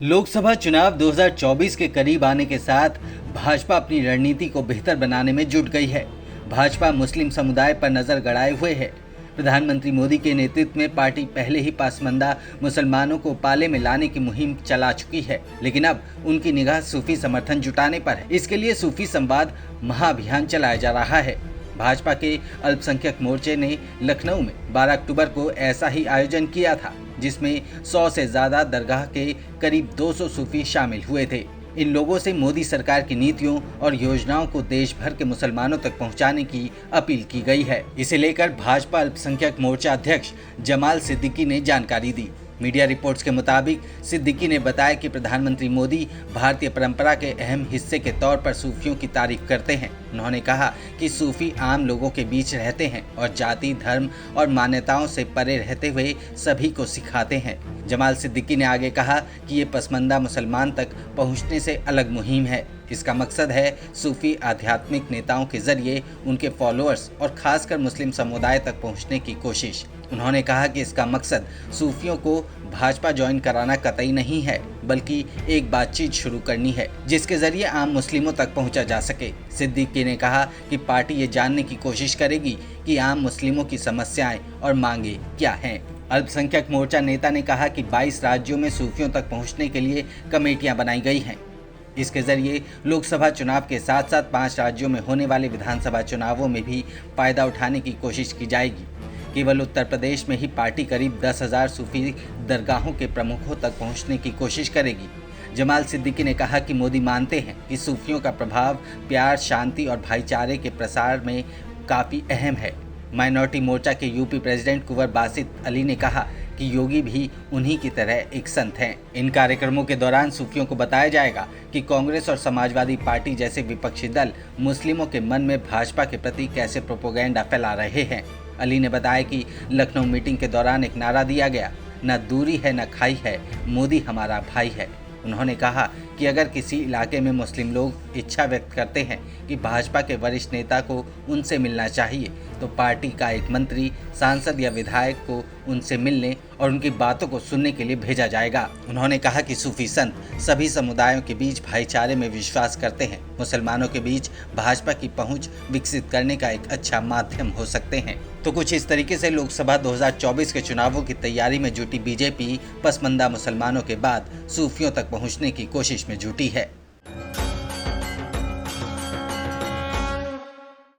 लोकसभा चुनाव 2024 के करीब आने के साथ भाजपा अपनी रणनीति को बेहतर बनाने में जुट गई है। भाजपा मुस्लिम समुदाय पर नजर गड़ाए हुए है। प्रधानमंत्री मोदी के नेतृत्व में पार्टी पहले ही पासमानदा मुसलमानों को पाले में लाने की मुहिम चला चुकी है, लेकिन अब उनकी निगाह सूफी समर्थन जुटाने पर है। इसके लिए सूफी संवाद महाअभियान चलाया जा रहा है। भाजपा के अल्पसंख्यक मोर्चे ने लखनऊ में 12 अक्टूबर को ऐसा ही आयोजन किया था, जिसमें 100 से ज्यादा दरगाह के करीब 200 सूफी शामिल हुए थे। इन लोगों से मोदी सरकार की नीतियों और योजनाओं को देश भर के मुसलमानों तक पहुंचाने की अपील की गई है। इसे लेकर भाजपा अल्पसंख्यक मोर्चा अध्यक्ष जमाल सिद्दीकी ने जानकारी दी। मीडिया रिपोर्ट्स के मुताबिक सिद्दीकी ने बताया कि प्रधानमंत्री मोदी भारतीय परंपरा के अहम हिस्से के तौर पर सूफियों की तारीफ करते हैं। उन्होंने कहा कि सूफी आम लोगों के बीच रहते हैं और जाति, धर्म और मान्यताओं से परे रहते हुए सभी को सिखाते हैं। जमाल सिद्दीकी ने आगे कहा कि ये पसमानदा मुसलमान तक पहुंचने से अलग मुहिम है। इसका मकसद है सूफी आध्यात्मिक नेताओं के जरिए उनके फॉलोअर्स और खासकर मुस्लिम समुदाय तक पहुंचने की कोशिश। उन्होंने कहा कि इसका मकसद सूफियों को भाजपा ज्वाइन कराना कतई नहीं है, बल्कि एक बातचीत शुरू करनी है जिसके जरिए आम मुस्लिमों तक पहुंचा जा सके। सिद्दीकी ने कहा कि पार्टी ये जानने की कोशिश करेगी कि आम मुस्लिमों की समस्याएं और मांगे क्या हैं। अल्पसंख्यक मोर्चा नेता ने कहा कि 22 राज्यों में सूफियों तक पहुंचने के लिए कमेटियां बनाई गई हैं। इसके जरिए लोकसभा चुनाव के साथ साथ 5 राज्यों में होने वाले विधानसभा चुनावों में भी फायदा उठाने की कोशिश की जाएगी। केवल उत्तर प्रदेश में ही पार्टी करीब 10,000 सूफी दरगाहों के प्रमुखों तक पहुंचने की कोशिश करेगी। जमाल सिद्दीकी ने कहा कि मोदी मानते हैं कि सूफियों का प्रभाव प्यार, शांति और भाईचारे के प्रसार में काफ़ी अहम है। माइनॉरिटी मोर्चा के यूपी प्रेसिडेंट कुंवर बासित अली ने कहा कि योगी भी उन्हीं की तरह एक संत हैं। इन कार्यक्रमों के दौरान सूफियों को बताया जाएगा कि कांग्रेस और समाजवादी पार्टी जैसे विपक्षी दल मुस्लिमों के मन में भाजपा के प्रति कैसे प्रोपेगेंडा फैला रहे हैं। अली ने बताया कि लखनऊ मीटिंग के दौरान एक नारा दिया गया, न दूरी है न खाई है, मोदी हमारा भाई है। उन्होंने कहा कि अगर किसी इलाके में मुस्लिम लोग इच्छा व्यक्त करते हैं कि भाजपा के वरिष्ठ नेता को उनसे मिलना चाहिए, तो पार्टी का एक मंत्री, सांसद या विधायक को उनसे मिलने और उनकी बातों को सुनने के लिए भेजा जाएगा। उन्होंने कहा कि सूफी संत सभी समुदायों के बीच भाईचारे में विश्वास करते हैं। मुसलमानों के बीच भाजपा की पहुंच विकसित करने का एक अच्छा माध्यम हो सकते हैं। तो कुछ इस तरीके से लोकसभा 2024 के चुनावों की तैयारी में जुटी बीजेपी पसमानदा मुसलमानों के बाद सूफियों तक पहुंचने की कोशिश में जुटी है।